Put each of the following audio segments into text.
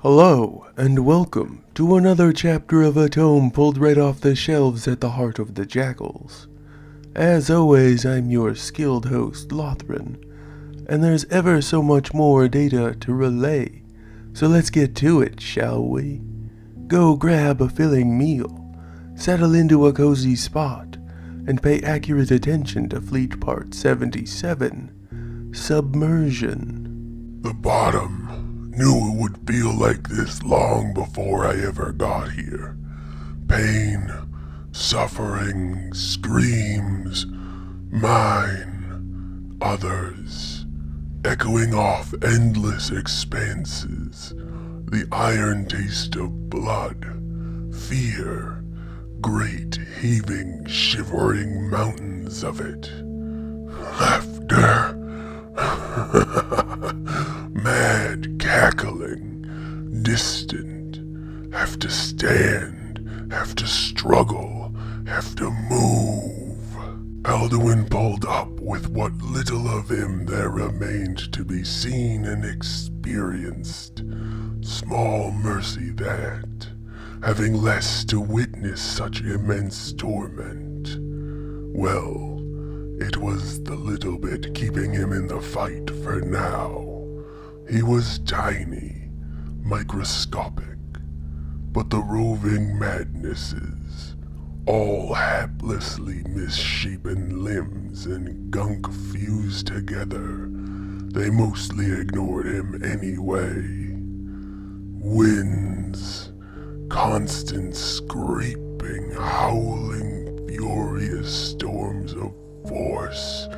Hello, and welcome to another chapter of a tome pulled right off the shelves at the heart of the Jakuls. As always, I'm your skilled host, Lothran, and there's ever so much more data to relay, so let's get to it, shall we? Go grab a filling meal, settle into a cozy spot, and pay accurate attention to Fleet Part 77, Submersion. The bottom knew it would feel like this long before I ever got here. Pain, suffering, screams, mine, others, echoing off endless expanses, the iron taste of blood, fear, great heaving, shivering mountains of it, laughter, mad cackling, distant, have to stand, have to struggle, have to move. Alduin pulled up with what little of him there remained to be seen and experienced. Small mercy that, having less to witness such immense torment. Well, it was the little bit keeping him in the fight for now. He was tiny, microscopic, but the roving madnesses, all haplessly misshapen limbs and gunk fused together, they mostly ignored him anyway. Winds, constant scraping, howling, furious storms of force,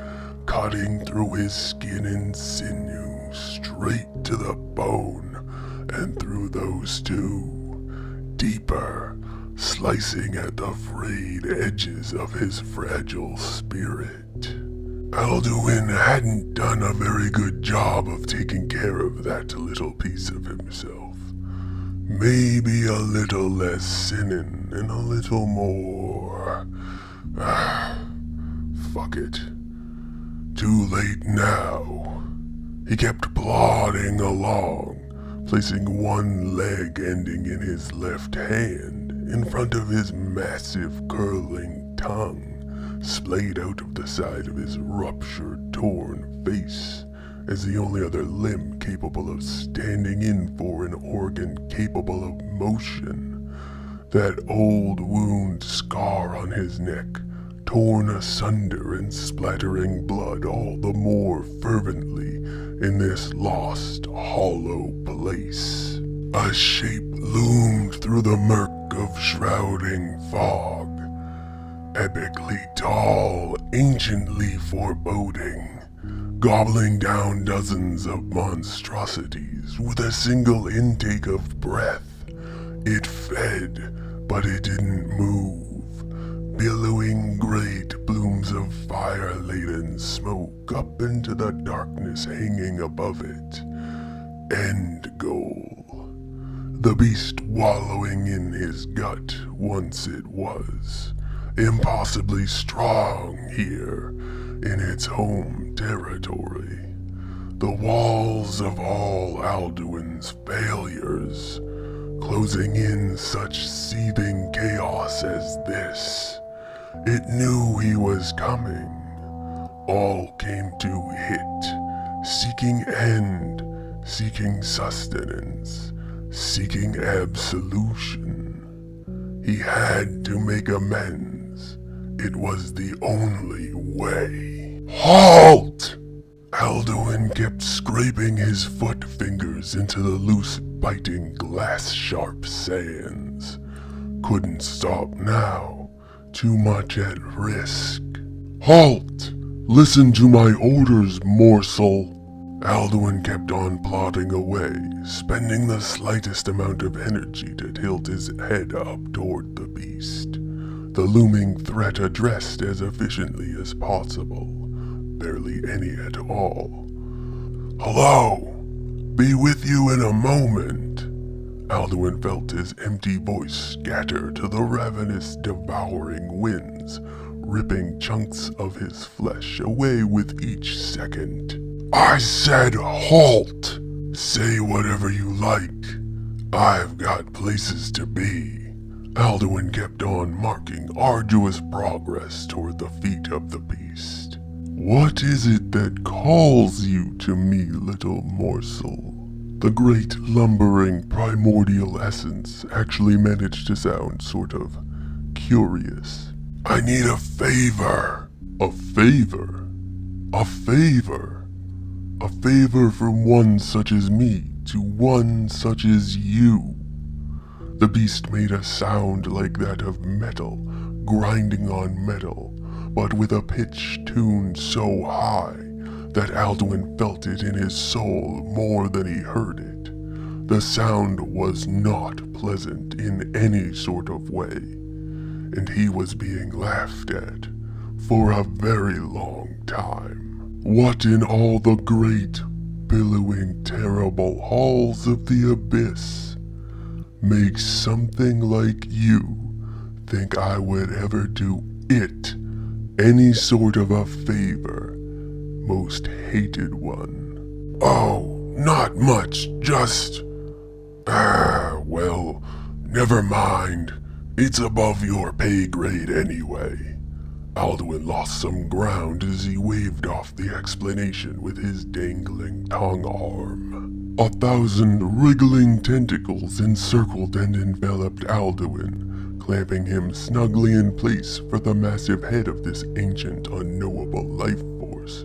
cutting through his skin and sinew, straight to the bone, and through those too, deeper, slicing at the frayed edges of his fragile spirit. Alduin hadn't done a very good job of taking care of that little piece of himself. Maybe a little less sinning and a little more. Fuck it. Too late now. He kept plodding along, placing one leg ending in his left hand in front of his massive curling tongue, splayed out of the side of his ruptured, torn face, as the only other limb capable of standing in for an organ capable of motion. That old wound scar on his neck, torn asunder and splattering blood all the more fervently in this lost, hollow place. A shape loomed through the murk of shrouding fog, epically tall, anciently foreboding, gobbling down dozens of monstrosities with a single intake of breath. It fed, but it didn't move, billowing great plumes of fire-laden smoke up into the darkness hanging above it. End goal. The beast wallowing in his gut once it was, impossibly strong here in its home territory. The walls of all Alduin's failures, closing in such seething chaos as this. It knew he was coming. All came to hit, seeking end, seeking sustenance, seeking absolution. He had to make amends. It was the only way. Halt! Alduin kept scraping his foot fingers into the loose, biting, glass-sharp sands. Couldn't stop now. Too much at risk. Halt! Listen to my orders, morsel. Alduin kept on plodding away, spending the slightest amount of energy to tilt his head up toward the beast. The looming threat addressed as efficiently as possible. Barely any at all. Hello! Be with you in a moment. Alduin felt his empty voice scatter to the ravenous, devouring winds, ripping chunks of his flesh away with each second. I said halt! Say whatever you like. I've got places to be. Alduin kept on marking arduous progress toward the feet of the beast. What is it that calls you to me, little morsel? The great lumbering primordial essence actually managed to sound sort of curious. I need a favor. A favor? A favor? A favor from one such as me to one such as you. The beast made a sound like that of metal grinding on metal, but with a pitch tuned so high that Alduin felt it in his soul more than he heard it. The sound was not pleasant in any sort of way, and he was being laughed at for a very long time. What in all the great, billowing, terrible halls of the abyss makes something like you think I would ever do it any sort of a favor, most hated one? Oh, not much, just... well, never mind. It's above your pay grade anyway. Alduin lost some ground as he waved off the explanation with his dangling tongue arm. 1,000 wriggling tentacles encircled and enveloped Alduin, clamping him snugly in place for the massive head of this ancient, unknowable life force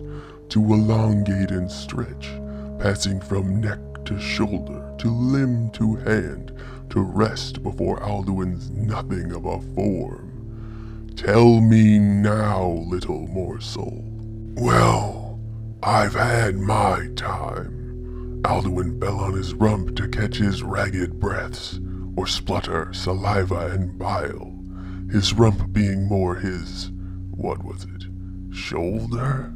to elongate and stretch, passing from neck to shoulder, to limb to hand, to rest before Alduin's nothing of a form. Tell me now, little morsel. Well, I've had my time. Alduin fell on his rump to catch his ragged breaths, or splutter, saliva, and bile, his rump being more his, what was it, shoulder?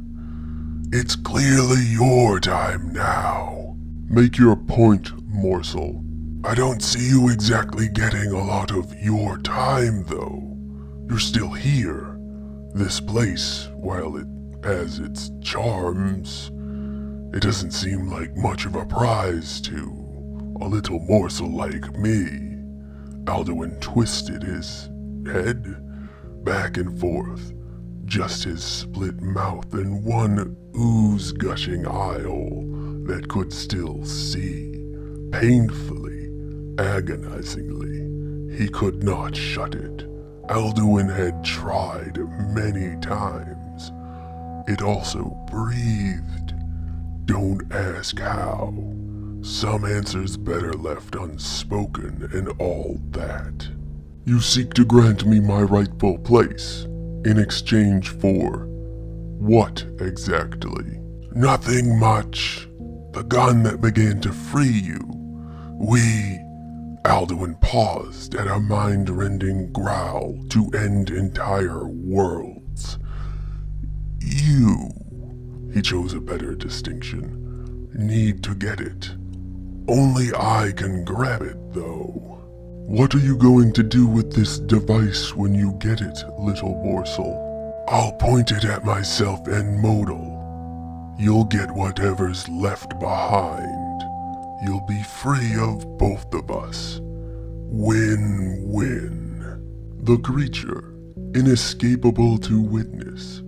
It's clearly your time now. Make your point, morsel. I don't see you exactly getting a lot of your time, though. You're still here. This place, while it has its charms, it doesn't seem like much of a prize to a little morsel like me. Alduin twisted his head back and forth, just his split mouth and one ooze-gushing eye-hole that could still see. Painfully, agonizingly, he could not shut it. Alduin had tried many times. It also breathed. Don't ask how. Some answers better left unspoken and all that. You seek to grant me my rightful place, in exchange for what exactly? Nothing much. The gun that began to free you. Alduin paused at a mind-rending growl to end entire worlds. You, he chose a better distinction, need to get it. Only I can grab it, though. What are you going to do with this device when you get it, little morsel? I'll point it at myself and Modal. You'll get whatever's left behind. You'll be free of both of us. Win-win. The creature, inescapable to witness,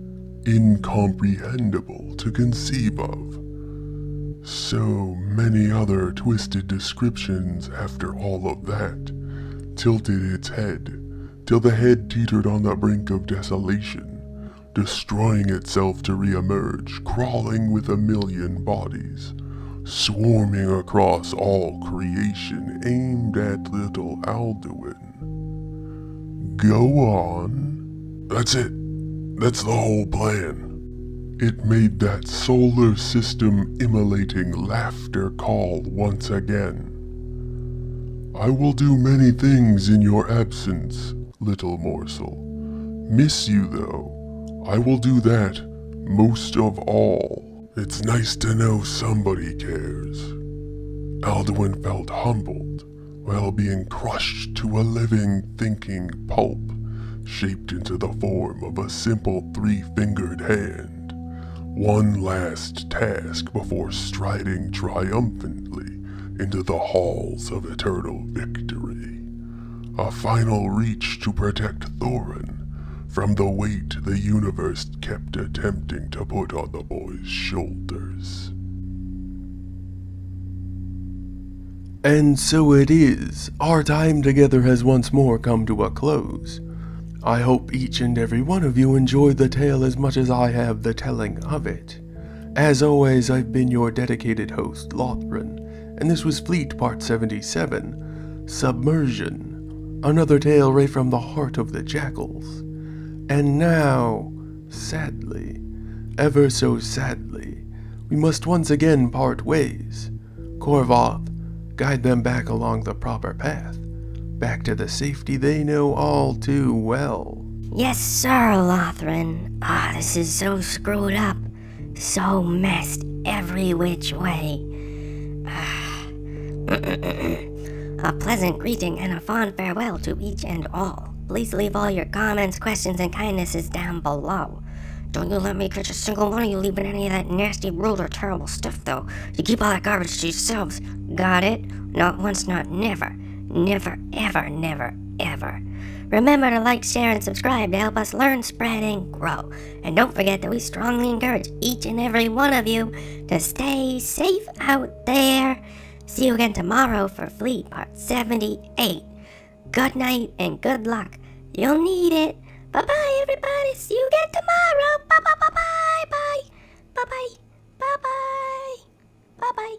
incomprehensible to conceive of. So many other twisted descriptions after all of that, tilted its head, till the head teetered on the brink of desolation, destroying itself to re-emerge, crawling with a million bodies, swarming across all creation aimed at little Alduin. Go on. That's it. That's the whole plan. It made that solar system immolating laughter call once again. I will do many things in your absence, little morsel. Miss you, though. I will do that most of all. It's nice to know somebody cares. Alduin felt humbled while being crushed to a living, thinking pulp, shaped into the form of a simple three-fingered hand. One last task before striding triumphantly into the halls of eternal victory. A final reach to protect Thorin from the weight the universe kept attempting to put on the boy's shoulders. And so it is. Our time together has once more come to a close. I hope each and every one of you enjoyed the tale as much as I have the telling of it. As always, I've been your dedicated host, Lothran, and this was Fleet Part 77, Submersion, another tale right from the heart of the Jakuls. And now, sadly, ever so sadly, we must once again part ways. Korvoth, guide them back along the proper path, back to the safety they know all too well. Yes, sir, Lothran. This is so screwed up, so messed every which way. A pleasant greeting and a fond farewell to each and all. Please leave all your comments, questions, and kindnesses down below. Don't you let me catch a single one of you leaving any of that nasty, rude, or terrible stuff, though. You keep all that garbage to yourselves. Got it? Not once, not never. Never, ever, never, ever. Remember to like, share, and subscribe to help us learn, spread, and grow. And don't forget that we strongly encourage each and every one of you to stay safe out there. See you again tomorrow for Fleet Part 78. Good night and good luck. You'll need it. Bye-bye, everybody. See you again tomorrow. Bye-bye, bye-bye, bye. Bye-bye, bye-bye, bye-bye.